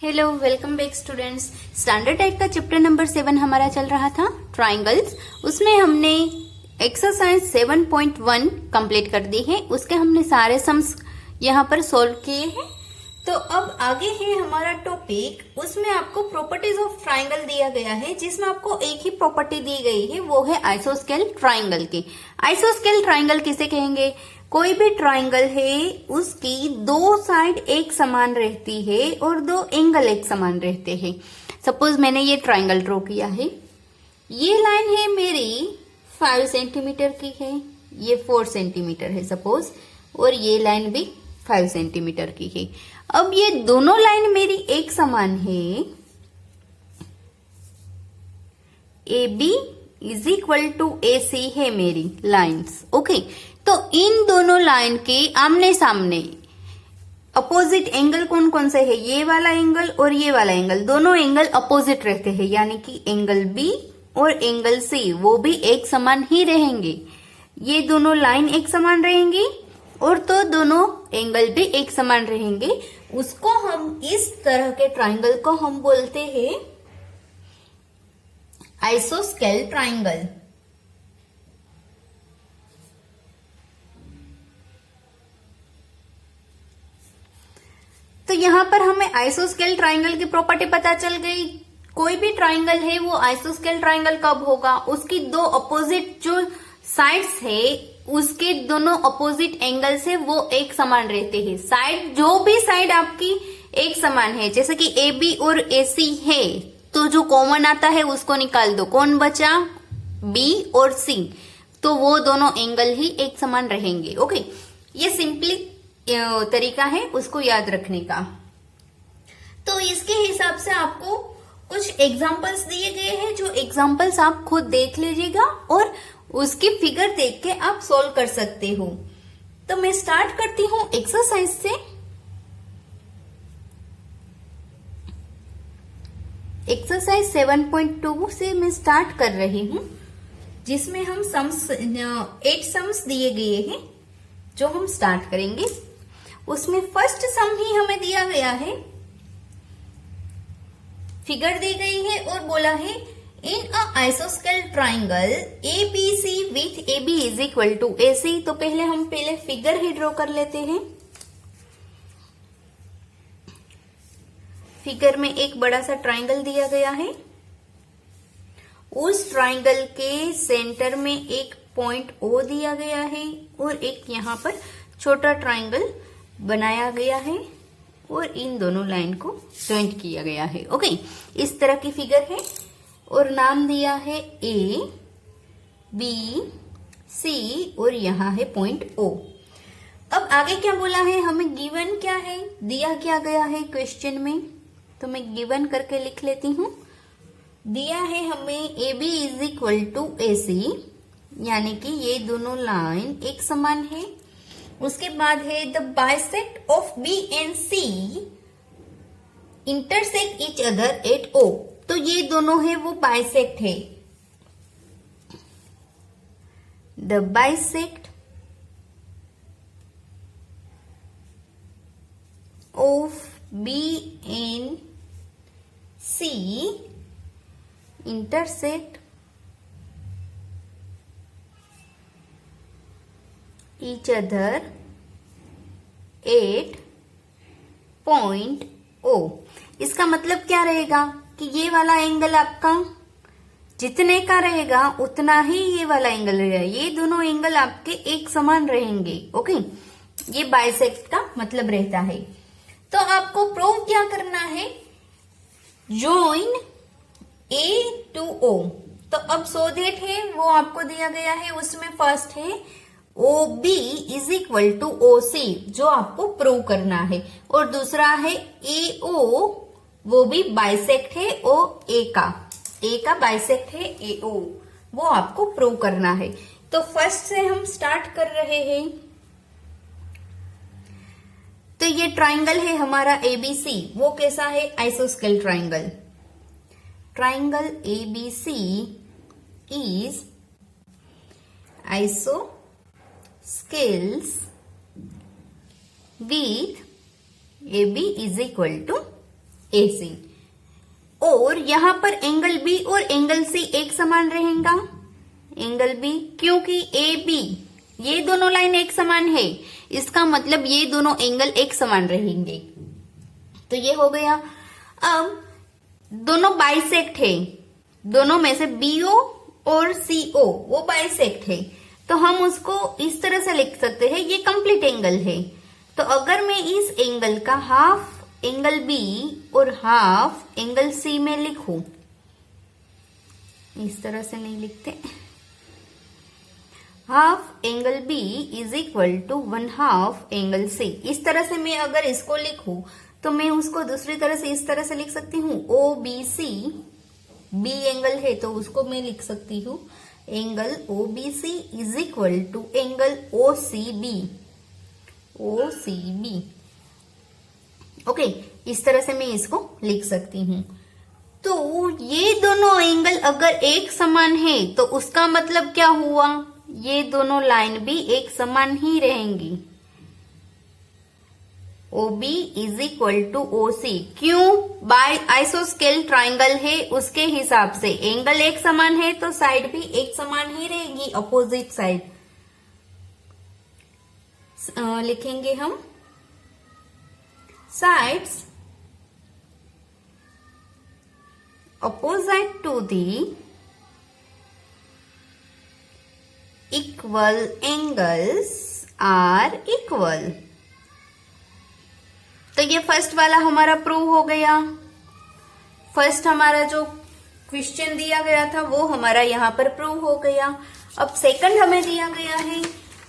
Hello, welcome back students. Standard 8 का chapter number 7 हमारा चल रहा था ट्राइंगल्स। उसमें हमने एक्सरसाइज 7.1 कंप्लीट कर दी है। उसके हमने सारे सम्स यहाँ पर सोल्व किए हैं। तो अब आगे है हमारा टॉपिक। उसमें आपको प्रॉपर्टीज ऑफ ट्राइंगल दिया गया है, जिसमें आपको एक ही प्रॉपर्टी दी गई है, वो है आइसोस्केल ट्राइंगल की। आइसोस्केल ट्राइंगल किसे कहेंगे? कोई भी ट्राइंगल है उसकी दो साइड एक समान रहती है और दो एंगल एक समान रहते हैं। सपोज मैंने ये ट्राइंगल ड्रॉ किया है, ये लाइन है मेरी 5 सेंटीमीटर की है, ये 4 सेंटीमीटर है सपोज, और ये लाइन भी 5 सेंटीमीटर की है। अब ये दोनों लाइन मेरी एक समान है। A B is equal to A C है मेरी लाइन्स। ओके, तो इन दोनों लाइन के आमने सामने अपोजिट एंगल कौन कौन से है? ये वाला एंगल और ये वाला एंगल, दोनों एंगल अपोजिट रहते हैं, यानी कि एंगल बी और एंगल सी वो भी एक समान ही रहेंगे। ये दोनों लाइन एक समान रहेंगी और तो दोनों एंगल भी एक समान रहेंगे। उसको हम, इस तरह के ट्राइंगल को हम बोलते हैं आइसोस्केल ट्राइंगल। तो यहां पर हमें आइसोस्केल ट्राइंगल की प्रॉपर्टी पता चल गई। कोई भी ट्राइंगल है वो आइसोस्केल ट्राइंगल कब होगा? उसकी दो अपोजिट जो साइड्स है, उसके दोनों अपोजिट एंगल से वो एक समान रहते हैं। साइड, जो भी साइड आपकी एक समान है, जैसे कि ए बी और ए सी है, तो जो कॉमन आता है उसको निकाल दो, कौन बचा? बी और सी। तो वो दोनों एंगल ही एक समान रहेंगे। ओके, ये सिंपली तरीका है उसको याद रखने का। तो इसके हिसाब से आपको कुछ एग्जाम्पल्स दिए गए हैं, जो एग्जाम्पल्स आप खुद देख लीजिएगा और उसकी फिगर देख के आप सोल्व कर सकते हो। तो मैं स्टार्ट करती हूं एक्सरसाइज से। एक्सरसाइज 7.2 से मैं स्टार्ट कर रही हूं, जिसमें हम सम्स 8 सम्स दिए गए हैं जो हम स्टार्ट करेंगे। उसमें फर्स्ट सम ही हमें दिया गया है, फिगर दी गई है और बोला है इन अ आइसोस्केल triangle A B C with A B is equal to A C. तो हम पहले फिगर ही ड्रॉ कर लेते हैं। फिगर में एक बड़ा सा ट्राइंगल दिया गया है। उस ट्राइंगल के सेंटर में एक पॉइंट ओ दिया गया है और एक यहाँ पर छोटा ट्राइंगल बनाया गया है और इन दोनों लाइन को ज्वाइंट किया गया है। ओके, इस तरह की फिगर है और नाम दिया है ए बी सी और यहाँ है पॉइंट ओ। अब आगे क्या बोला है हमें? गिवन क्या है, दिया क्या गया है क्वेश्चन में, तो मैं गिवन करके लिख लेती हूँ। दिया है हमें A B is equal to A C, यानी कि ये दोनों लाइन एक समान है। उसके बाद है the bisect of B and C intersect each other at O. तो ये दोनों है वो बाइसेक्ट है। The bisect of B and C intersect each other at point O। इसका मतलब क्या रहेगा कि ये वाला एंगल आपका जितने का रहेगा उतना ही ये वाला एंगल रहेगा। ये दोनों एंगल आपके एक समान रहेंगे। ओके, ये बाइसेक्ट का मतलब रहता है। तो आपको प्रूव क्या करना है? Join A to O. तो अब सो दैट है वो आपको दिया गया है। उसमें फर्स्ट है O B is equal to O C, जो आपको प्रूव करना है, और दूसरा है ए ओ, वो भी बाइसेक्ट है ओ ए का बाइसेक्ट है ए ओ, वो आपको प्रूव करना है। तो फर्स्ट से हम स्टार्ट कर रहे हैं। तो ये ट्राइंगल है हमारा एबीसी, वो कैसा है? आइसोस्केल triangle. Triangle ABC is iso scales with AB is equal to AC। और यहाँ पर एंगल B और एंगल C एक समान रहेगा, एंगल B, क्योंकि AB ये दोनों लाइन एक समान है, इसका मतलब ये दोनों एंगल एक समान रहेंगे। तो ये हो गया। अब दोनों बाइसेक्ट है, दोनों में से BO और CO वो बाइसेक्ट है, तो हम उसको इस तरह से लिख सकते हैं, ये कंप्लीट एंगल है। तो अगर मैं इस एंगल का हाफ एंगल B और हाफ एंगल C में लिखूं, इस तरह से नहीं लिखते, half angle B is equal to 1/2 angle C, इस तरह से मैं अगर इसको लिखूं तो मैं उसको दूसरी तरह से इस तरह से लिख सकती हूँ, OBC, B एंगल है तो उसको मैं लिख सकती हूँ angle OBC is equal to angle OCB, OCB। Okay, इस तरह से मैं इसको लिख सकती हूँ। तो ये दोनों एंगल अगर एक समान है तो उसका मतलब क्या हुआ, ये दोनों लाइन भी एक समान ही रहेंगी। OB is equal to OC, क्यों, बाय आइसोस्केल ट्राइंगल है उसके हिसाब से एंगल एक समान है तो साइड भी एक समान ही रहेगी, अपोजिट साइड। लिखेंगे हम sides opposite to the equal angles are equal। तो ये फर्स्ट वाला हमारा प्रूव हो गया। फर्स्ट हमारा जो क्वेश्चन दिया गया था वो हमारा यहाँ पर प्रूव हो गया। अब सेकंड हमें दिया गया है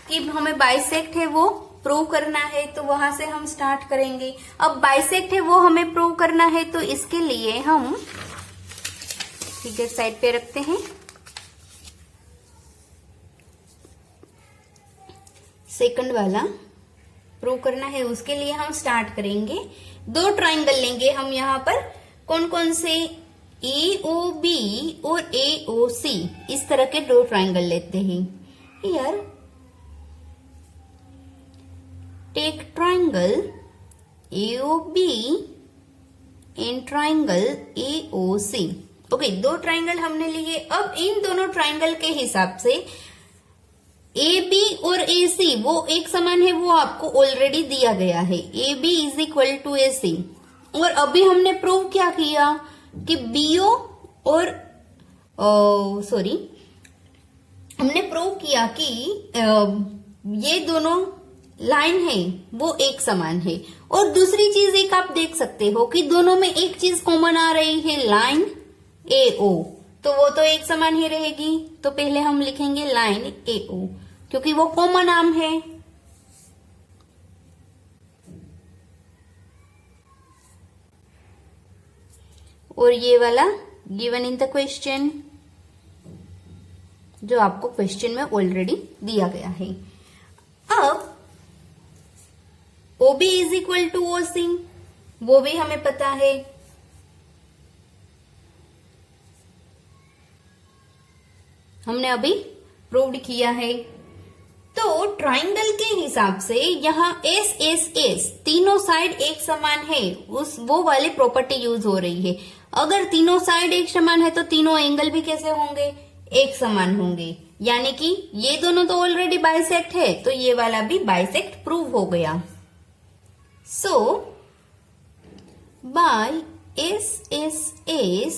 कि हमें बाइसेक्ट है वो प्रूव करना है, तो वहां से हम स्टार्ट करेंगे। अब बाइसेक्ट है वो हमें प्रूव करना है, तो इसके लिए हम फिगर साइड पे रखते हैं। सेकंड वाला प्रूव करना है, उसके लिए हम स्टार्ट करेंगे। दो ट्राइंगल लेंगे हम यहाँ पर, कौन कौन से, AOB और AOC, इस तरह के दो ट्राइंगल लेते हैं। Here take triangle AOB and triangle AOC। Okay, दो ट्राइंगल हमने लिए। अब इन दोनों ट्राइंगल के हिसाब से AB और AC वो एक समान है, वो आपको ऑलरेडी दिया गया है, AB is equal to AC। और अभी हमने प्रूव क्या किया कि BO और हमने प्रूव किया कि ये दोनों लाइन है वो एक समान है। और दूसरी चीज एक आप देख सकते हो कि दोनों में एक चीज कॉमन आ रही है, लाइन AO, तो वो तो एक समान ही रहेगी। तो पहले हम लिखेंगे लाइन AO, क्योंकि वो कॉमन आर्म है। और ये वाला गिवन इन द क्वेश्चन, जो आपको क्वेश्चन में ऑलरेडी दिया गया है। अब OB is equal to OC, वो भी हमें पता है। हमने अभी प्रूव्ड किया है। तो ट्राइंगल के हिसाब से यहाँ SSS तीनों साइड एक समान है, वो वाली प्रॉपर्टी यूज हो रही है। अगर तीनों साइड एक समान है तो तीनों एंगल भी कैसे होंगे, एक समान होंगे। यानी कि ये दोनों तो ऑलरेडी बाइसेक्ट है, तो ये वाला भी बाइसेक्ट प्रूव हो गया। So, by SSS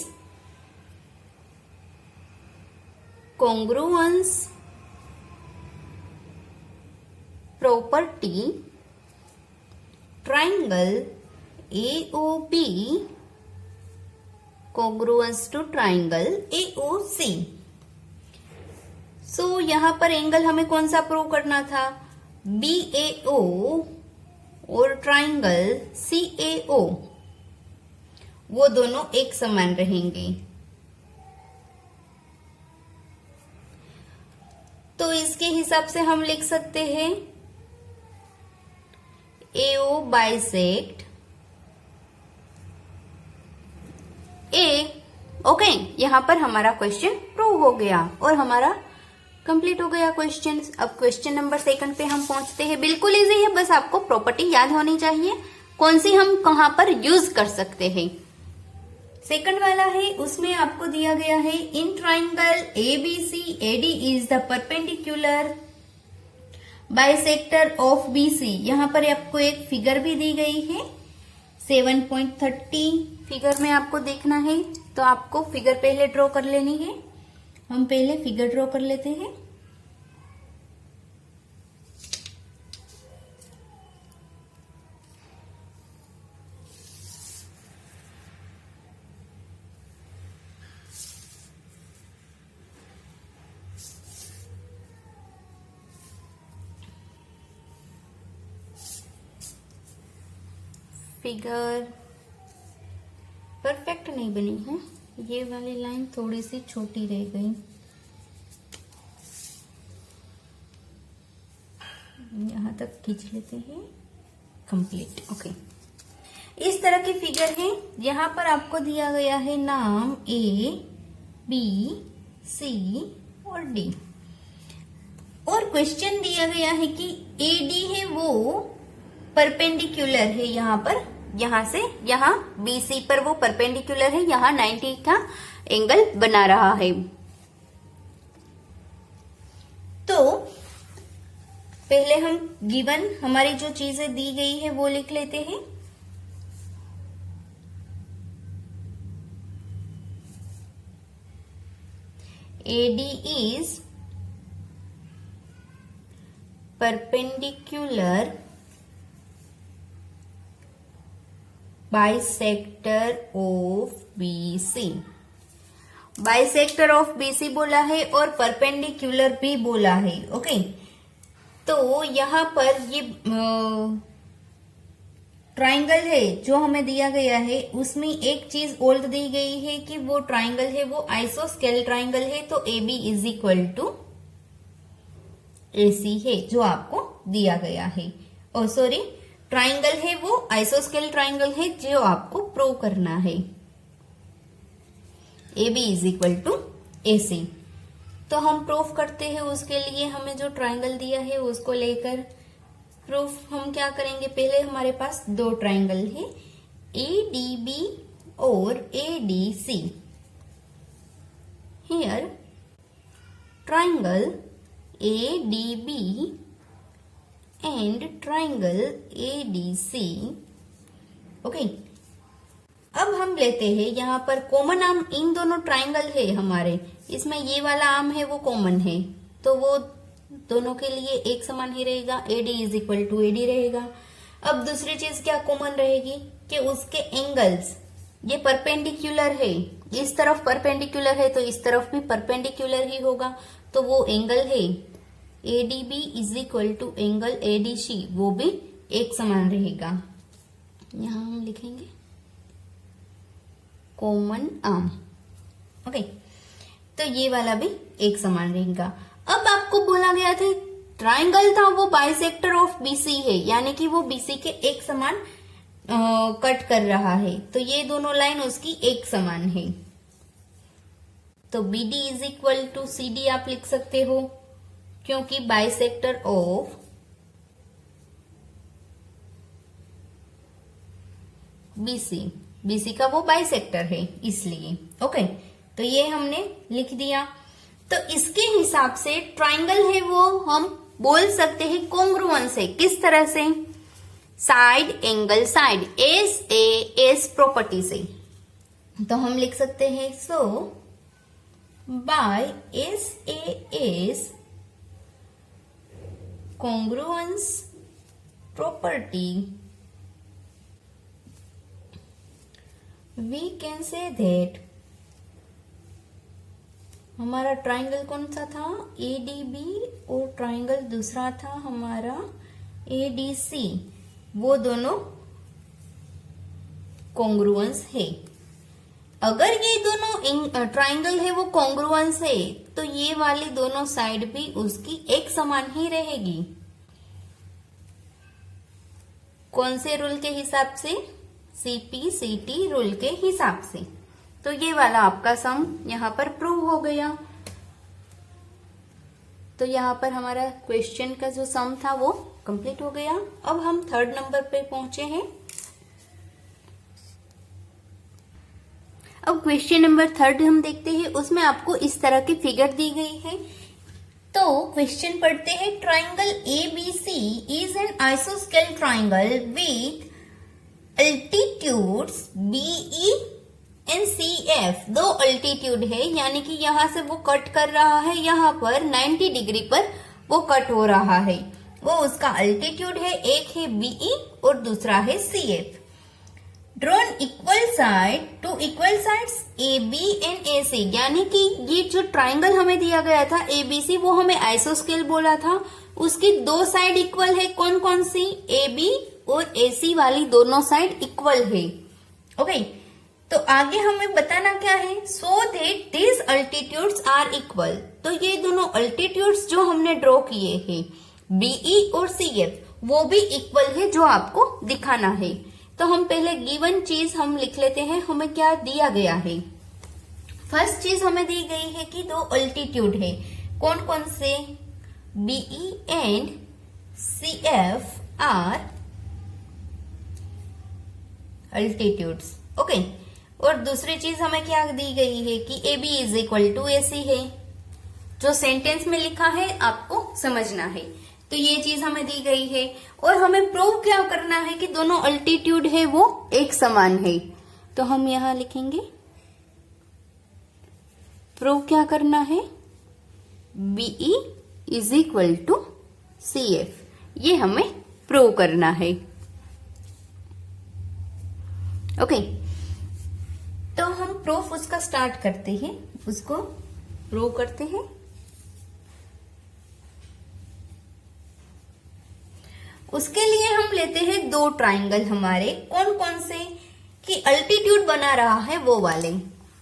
congruence property, triangle AOB congruence to triangle AOC। So, यहां पर एंगल हमें कौन सा प्रूव करना था, BAO और ट्राइंगल CAO, वो दोनों एक समान रहेंगे। तो इसके हिसाब से हम लिख सकते हैं AO बाइसेक्ट A। ओके, यहां पर हमारा क्वेश्चन प्रूव हो गया और हमारा कंप्लीट हो गया क्वेश्चन। अब क्वेश्चन नंबर सेकंड पे हम पहुंचते हैं। बिल्कुल इजी है, बस आपको प्रॉपर्टी याद होनी चाहिए। कौन सी हम कहां पर यूज कर सकते हैं। सेकंड वाला है, उसमें आपको दिया गया है in triangle ABC AD is the perpendicular bisector of BC। यहाँ पर आपको एक फिगर भी दी गई है 7.30 फिगर में आपको देखना है, तो आपको फिगर पहले ड्रॉ कर लेनी है। हम पहले फिगर ड्रॉ कर लेते हैं। फिगर परफेक्ट नहीं बनी है, ये वाली लाइन थोड़ी सी छोटी रह गई, यहां तक खींच लेते हैं। कंप्लीट। ओके, इस तरह की फिगर है। यहाँ पर आपको दिया गया है नाम A B C और D, और क्वेश्चन दिया गया है कि AD है वो परपेंडिकुलर है यहाँ पर, यहाँ से यहाँ BC पर वो परपेंडिकुलर है, यहाँ 90 का एंगल बना रहा है। तो पहले हम गिवन हमारी जो चीजें दी गई है वो लिख लेते हैं। AD is perpendicular bisector of BC। Bisector of BC बोला है और परपेंडिकुलर भी बोला है। ओके, तो यहाँ पर ये ट्राइंगल है जो हमें दिया गया है, उसमें एक चीज और दी गई है कि वो ट्राइंगल है वो आइसोस्केल ट्राइंगल है, तो AB is equal to AC है जो आपको दिया गया है। और सॉरी, ट्राइंगल है वो आइसोस्केल ट्राइंगल है जो आपको प्रूव करना है। AB is equal to AC। तो हम प्रूफ करते हैं, उसके लिए हमें जो ट्राइंगल दिया है उसको लेकर प्रूफ हम क्या करेंगे। पहले हमारे पास दो ट्राइंगल है ADB और ADC। Here triangle ADB and triangle ADC। Okay, अब हम लेते हैं यहाँ पर कॉमन आर्म इन दोनों ट्राइंगल है हमारे, इसमें ये वाला आर्म है वो कॉमन है, तो वो दोनों के लिए एक समान ही रहेगा, AD is equal to AD रहेगा। अब दूसरी चीज क्या कॉमन रहेगी कि उसके एंगल्स ये परपेंडिकुलर है, इस तरफ परपेंडिकुलर है तो इस तरफ भी परपेंडिकुलर ही होगा, तो वो एंगल है ADB is equal to angle ADC, वो भी एक समान रहेगा। यहां हम लिखेंगे कॉमन आर्म। ओके, तो ये वाला भी एक समान रहेगा। अब आपको बोला गया था ट्राइंगल था वो बाइसेक्टर ऑफ BC है, यानी कि वो BC के एक समान कट कर रहा है, तो ये दोनों लाइन उसकी एक समान है, तो BD is equal to CD आप लिख सकते हो, क्योंकि बाइसेक्टर ऑफ BC का वो बाइसेक्टर है इसलिए। ओके, तो ये हमने लिख दिया। तो इसके हिसाब से ट्राइंगल है वो हम बोल सकते हैं कॉन्ग्रुएंस है। किस तरह से? Side angle side, SAS property से। तो हम लिख सकते हैं so by SAS congruence property we can say that हमारा ट्राइंगल कौन सा था? ADB, और ट्राइंगल दूसरा था हमारा ADC, वो दोनों कॉन्ग्रुएंस है। अगर ये दोनों ट्राइंगल है वो कॉन्ग्रुएंस है तो ये वाली दोनों साइड भी उसकी एक समान ही रहेगी। कौन से रूल के हिसाब से? CP/CT रूल के हिसाब से। तो ये वाला आपका सम यहाँ पर प्रूव हो गया। तो यहाँ पर हमारा क्वेश्चन का जो सम था वो कंप्लीट हो गया। अब हम थर्ड नंबर पे पहुंचे हैं। अब क्वेश्चन नंबर 3 हम देखते हैं, उसमें आपको इस तरह की फिगर दी गई है। तो क्वेश्चन पढ़ते हैं, ट्राइंगल ABC इज एन आइसोस्केल triangle with altitudes BE and CF। दो अल्टीट्यूड है, यानी कि यहां से वो कट कर रहा है, यहाँ पर 90 डिग्री पर वो कट हो रहा है, वो उसका अल्टीट्यूड है। एक है BE और दूसरा है CF। Drawn equal side to equal sides AB and AC, यानी कि ये जो ट्राइंगल हमें दिया गया था ABC, वो हमें आइसोस्केल बोला था, उसकी दो साइड इक्वल है। कौन कौन सी? AB और AC वाली दोनों साइड इक्वल है। ओके, तो आगे हमें बताना क्या है, so that this altitudes are equal. तो ये दोनों अल्टीट्यूड्स जो हमने ड्रॉ किए हैं BE और CF, वो भी इक्वल है, जो आपको दिखाना है। तो हम पहले गिवन चीज हम लिख लेते हैं, हमें क्या दिया गया है। फर्स्ट चीज हमें दी गई है कि दो अल्टीट्यूड है, कौन कौन से? BE and CF are altitudes. Okay, और दूसरी चीज हमें क्या दी गई है कि AB is equal to AC है। जो सेंटेंस में लिखा है आपको समझना है। तो ये चीज हमें दी गई है, और हमें प्रूव क्या करना है कि दोनों अल्टीट्यूड है वो एक समान है। तो हम यहां लिखेंगे प्रूव क्या करना है, BE is equal to CF, ये हमें प्रूव करना है। ओके, तो हम प्रूफ उसका स्टार्ट करते हैं, उसको प्रूव करते हैं। उसके लिए हम लेते हैं दो ट्राइंगल हमारे, कौन कौन से कि अल्टीट्यूड बना रहा है वो वाले।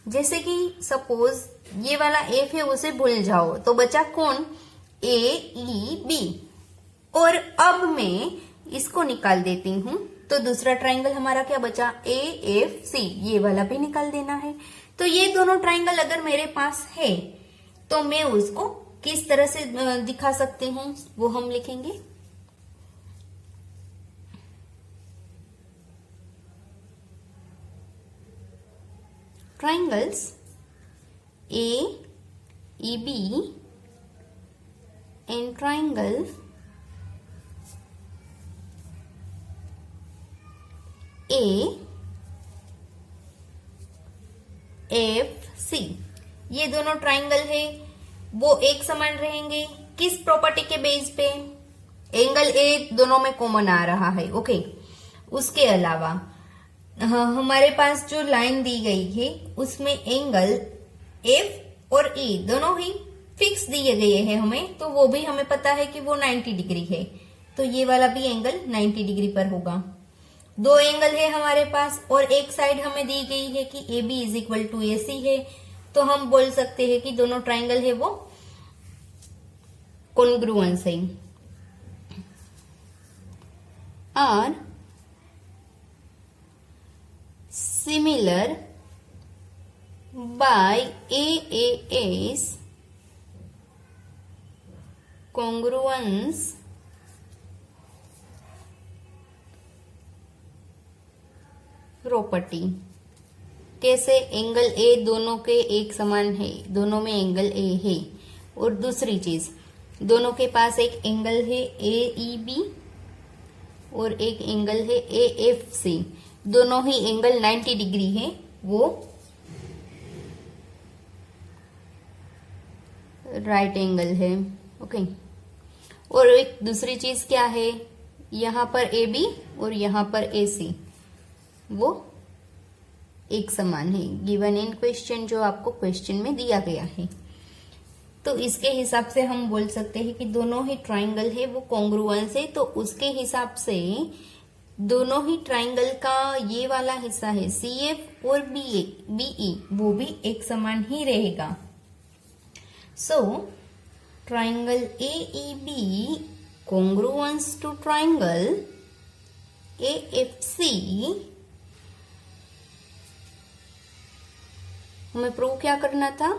जैसे कि सपोज ये वाला F है, उसे भूल जाओ, तो बचा कौन? AEB। और अब मैं इसको निकाल देती हूं, तो दूसरा ट्राइंगल हमारा क्या बचा? AFC, ये वाला भी निकाल देना है। तो ये दोनों ट्राइंगल अगर मेरे पास है तो मैं उसको किस तरह से दिखा सकती हूँ, वो हम लिखेंगे। Triangles AEB and triangle AFC, ये दोनों ट्राइंगल है वो एक समान रहेंगे। किस प्रॉपर्टी के बेस पे? एंगल A दोनों में कॉमन आ रहा है। ओके, उसके अलावा हमारे पास जो लाइन दी गई है उसमें एंगल F और E दोनों ही फिक्स दिए गए हैं हमें, तो वो भी हमें पता है कि वो 90 डिग्री है, तो ये वाला भी एंगल 90 डिग्री पर होगा। दो एंगल है हमारे पास, और एक साइड हमें दी गई है कि AB is equal to AC है, तो हम बोल सकते हैं कि दोनों ट्राइंगल है वो कॉन्ग्रुएंस है। Are similar by AAS congruence property. कैसे? एंगल A दोनों के एक समान है, दोनों में एंगल A है। और दूसरी चीज, दोनों के पास एक एंगल है AEB और एक एंगल है AFC, दोनों ही एंगल 90 डिग्री है, वो राइट एंगल है। ओके, और एक दूसरी चीज क्या है, यहां पर AB और यहां पर AC वो एक समान है, गिवन इन क्वेश्चन, जो आपको क्वेश्चन में दिया गया है। तो इसके हिसाब से हम बोल सकते हैं कि दोनों ही ट्राइंगल है वो कॉन्ग्रुएंस है। तो उसके हिसाब से दोनों ही ट्राइंगल का ये वाला हिस्सा है CF और BE वो भी एक समान ही रहेगा। So triangle AEB congruence to triangle AFC, हमें प्रूव क्या करना था,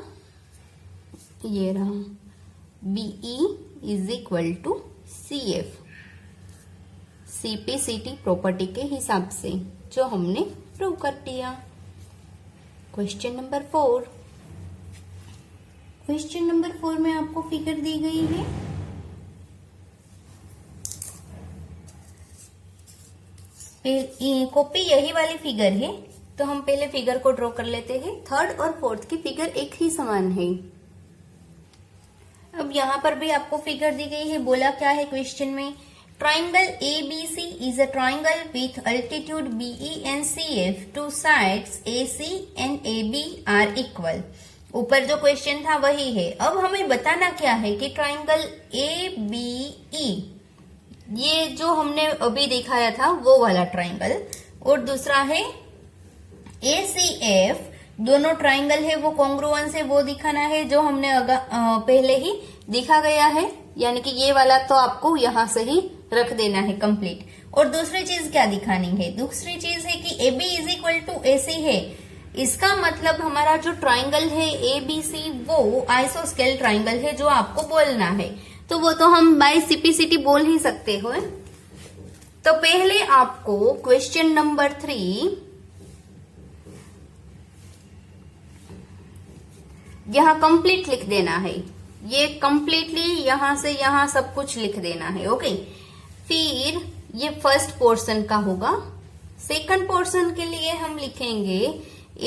ये रहा, BE is equal to CF, CP/CT property के हिसाब से, जो हमने प्रूव कर दिया। Question number 4। क्वेश्चन नंबर 4 में आपको फिगर दी गई है। कॉपी यही वाली फिगर है, तो हम पहले फिगर को ड्रॉ कर लेते हैं। थर्ड और फोर्थ की फिगर एक ही समान है। अब यहाँ पर भी आपको फिगर दी गई है। बोला क्या है क्वेश्चन में, triangle ABC is a triangle with altitude BE and CF. Two sides AC and AB are equal. ऊपर जो क्वेश्चन था वही है। अब हमें बताना क्या है कि ट्राइंगल ABE, ये जो हमने अभी दिखाया था वो वाला ट्राइंगल, और दूसरा है ACF, दोनों ट्राइंगल है वो कॉन्ग्रुएंस है, वो दिखाना है जो हमने पहले ही दिखा गया है। यानी कि ये वाला तो आपको यहां से ही रख देना है कंप्लीट। और दूसरी चीज क्या दिखानी है, दूसरी चीज है कि AB is equal to AC है। इसका मतलब हमारा जो ट्राइंगल है ABC वो आइसोस्केल ट्राइंगल है, जो आपको बोलना है। तो वो तो हम बाय सिंप्लिसिटी बोल ही सकते हो। तो पहले आपको क्वेश्चन नंबर 3 यहां कंप्लीट लिख देना है। ये कंप्लीटली यहां से यहां सब कुछ लिख देना है। ओके, फिर ये फर्स्ट पोर्शन का होगा। सेकंड पोर्शन के लिए हम लिखेंगे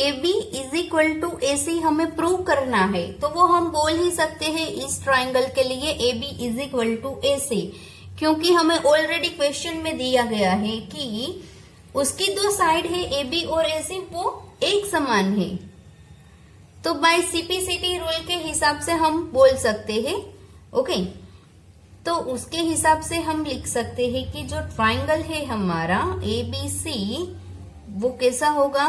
AB is equal to AC, हमें प्रूव करना है। तो वो हम बोल ही सकते हैं इस ट्राइंगल के लिए AB is equal to AC, क्योंकि हमें ऑलरेडी क्वेश्चन में दिया गया है कि उसकी दो साइड है AB और AC, वो एक समान है। तो बाय सिंप्लिसिटी रूल के हिसाब से हम बोल सकते हैं। ओके, तो उसके हिसाब से हम लिख सकते हैं कि जो ट्राइंगल है हमारा ABC वो कैसा होगा,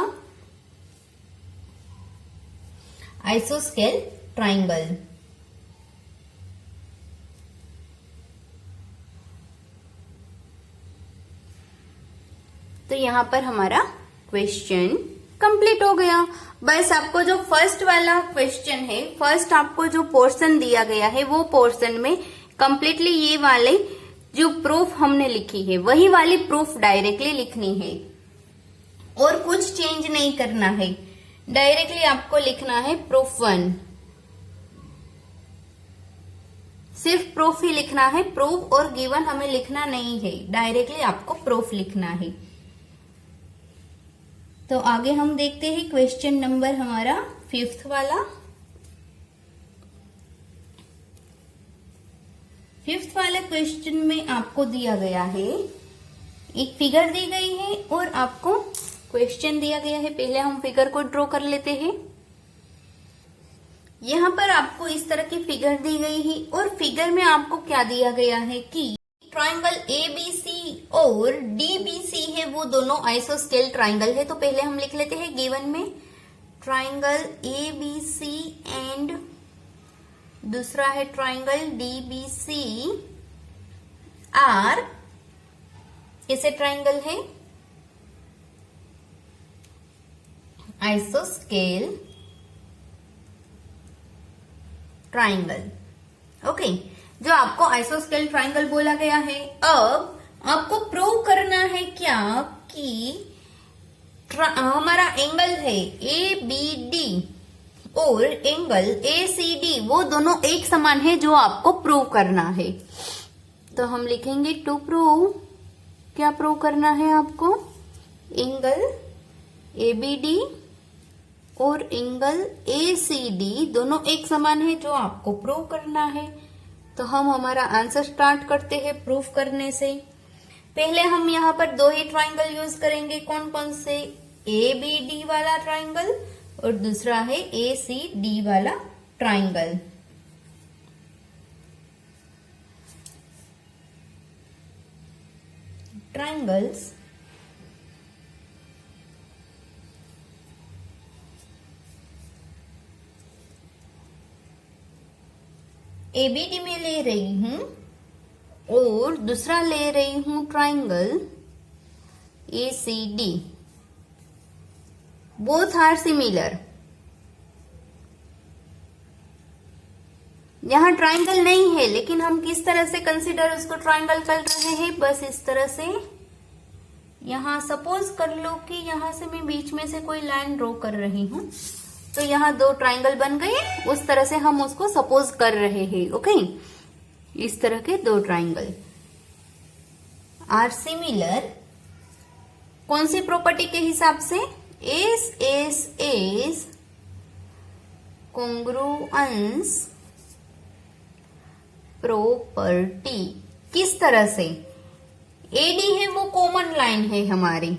आइसोस्केल ट्राइंगल। तो यहां पर हमारा क्वेश्चन कंप्लीट हो गया। बस आपको जो फर्स्ट वाला क्वेश्चन है, फर्स्ट आपको जो पोर्शन दिया गया है वो पोर्शन में कंप्लीटली ये वाले जो प्रूफ हमने लिखी है वही वाली प्रूफ डायरेक्टली लिखनी है और कुछ चेंज नहीं करना है। डायरेक्टली आपको लिखना है प्रूफ 1, सिर्फ प्रूफ ही लिखना है। प्रूफ और गिवन हमें लिखना नहीं है, डायरेक्टली आपको प्रूफ लिखना है। तो आगे हम देखते हैं क्वेश्चन नंबर हमारा 5th वाला। 5th वाले क्वेश्चन में आपको दिया गया है, एक फिगर दी गई है और आपको क्वेश्चन दिया गया है। पहले हम फिगर को ड्रॉ कर लेते हैं। यहाँ पर आपको इस तरह की फिगर दी गई है और फिगर में आपको क्या दिया गया है कि ट्राइंगल ABC और DBC है वो दोनों आइसोस्केल ट्राइंगल है। तो पहले हम लिख लेते हैं गिवन में ट्राइंगल ABC एंड दूसरा है ट्राइंगल DBC आर कैसे ट्राइंगल है, आइसोस्केल ट्राइंगल। ओके, जो आपको आइसोस्केल ट्राइंगल बोला गया है। अब आपको प्रूव करना है क्या कि हमारा एंगल है ABD और एंगल ACD वो दोनों एक समान है, जो आपको प्रूव करना है। तो हम लिखेंगे टू प्रूव, क्या प्रूव करना है आपको, एंगल ABD और एंगल ACD दोनों एक समान है, जो आपको प्रूव करना है। तो हम हमारा आंसर स्टार्ट करते हैं प्रूफ करने से। पहले हम यहाँ पर दो ही ट्राइंगल यूज करेंगे। कौन कौन से, ABD वाला ट्राइंगल और दूसरा है ACD वाला ट्राइंगल। ट्राइंगल्स ABD में ले रही हूं और दूसरा ले रही हूं triangle ACD। Both are similar. यहां ट्राइंगल नहीं है, लेकिन हम किस तरह से कंसीडर उसको ट्राइंगल कर रहे हैं, बस इस तरह से यहाँ सपोज कर लो कि यहाँ से मैं बीच में से कोई लाइन ड्रॉ कर रही हूँ, तो यहाँ दो ट्राइंगल बन गए, उस तरह से हम उसको सपोज कर रहे हैं। ओके, इस तरह के दो ट्राइंगल आर सिमिलर, कौन सी प्रॉपर्टी के हिसाब से? S congruence property. किस तरह से? एडी है वो कॉमन लाइन है हमारी,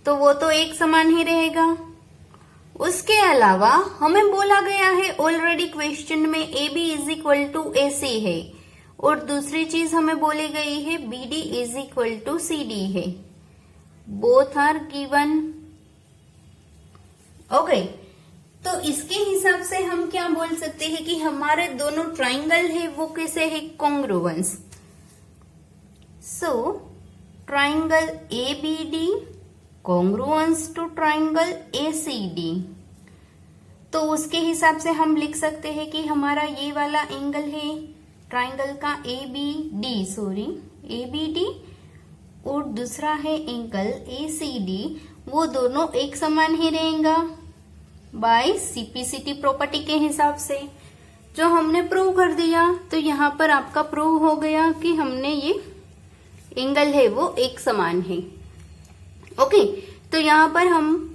तो वो तो एक समान ही रहेगा। उसके अलावा हमें बोला गया है ऑलरेडी क्वेश्चन में A B is equal to A C है, और दूसरी चीज हमें बोली गई है B D is equal to C D है। Both are given. ओके, तो इसके हिसाब से हम क्या बोल सकते हैं कि हमारे दोनों ट्राइंगल है वो कैसे है? Congruence. So triangle A B D congruence to triangle A C D. तो उसके हिसाब से हम लिख सकते हैं कि हमारा ये वाला एंगल है ट्राइंगल का ए बी डी, और दूसरा है एंगल ए सी डी, वो दोनों एक समान ही रहेगा बाय सीपीसीटी प्रॉपर्टी के हिसाब से, जो हमने प्रूव कर दिया। तो यहाँ पर आपका प्रूव हो गया कि हमने ये एंगल है वो एक समान है। ओके, तो यहाँ पर हम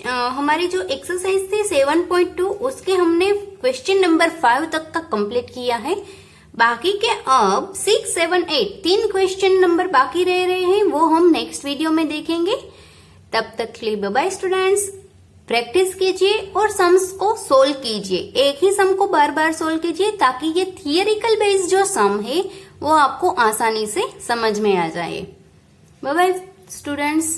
हमारी जो एक्सरसाइज थी 7.2 उसके हमने क्वेश्चन नंबर 5 तक का कंप्लीट किया है। बाकी के अब 6, 7, 8 3 क्वेश्चन नंबर बाकी रह रहे हैं, वो हम नेक्स्ट वीडियो में देखेंगे। तब तक के लिए बाय बाय स्टूडेंट्स। प्रैक्टिस कीजिए और सम्स को सोल्व कीजिए, एक ही सम को बार बार सोल्व कीजिए ताकि ये थियरिकल बेस्ड जो सम है वो आपको आसानी से समझ में आ जाए। Bye bye students.